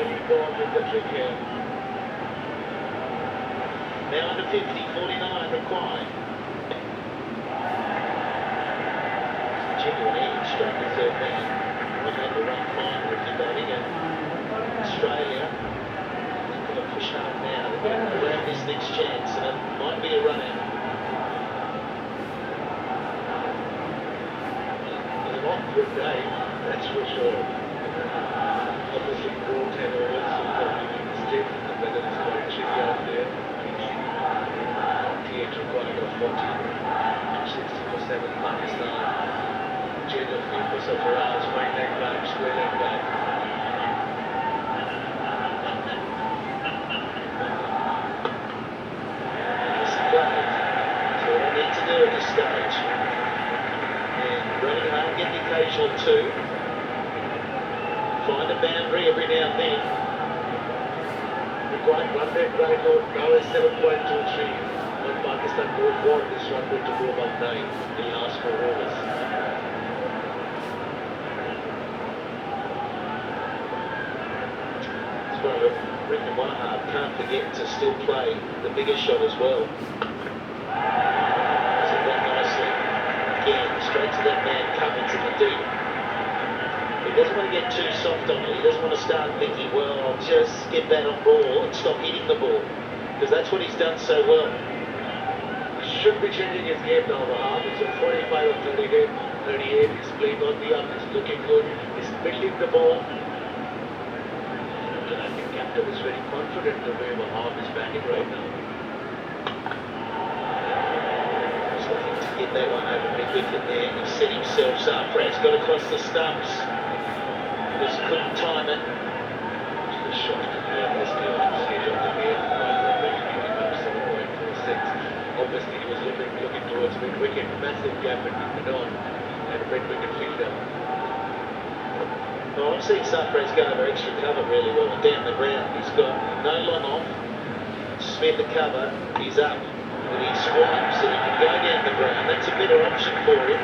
very bored with the trick here. Now under 50, 49 required. Genuine edge straight to third man. Was able to run fine with the batting, and Australia they've got to push hard now. They've got to grab this next chance, and it might be a run out. It's not a good day, that's for sure. Obviously, all 10 overs, stiff, the weather is quite chilly out there. TH required a 40, 60 for 7 Pakistan. Change of field for Sarfaraz, right leg back, square leg back. So what I need to do at this stage, and running hard, get the occasional two, find a boundary every now and then. Required 1 red right out, now is 7.23. When Pakistan go forward, this run going to go about 9 in the last 4 overs. That's why I reckon Wahab can't forget to still play the bigger shot as well. So that nicely. Again, straight to that man Cummins in the deep. He doesn't want to get too soft on it. He doesn't want to start thinking, well, I'll just get that on ball and stop hitting the ball. Because that's what he's done so well. Should be changing his game now, Wahab. It's a 45 or 38. 38. He's playing on the up. He's looking good. He's building the ball. And I think captain is very confident the way Wahab is batting right now. He's looking to get that one over mid-wicket there. He set himself up. Brad's got across the stumps. Just couldn't time it. The shot to the stage of the game. 7.46. Obviously, he was looking towards mid-wicket. Massive gap between Madon and mid-wicket fielder. Well, I'm seeing Sarfraz go over extra cover really well down the ground. He's got no long off. Smith the cover. He's up. And he's swiped so he can go down the ground. That's a better option for him.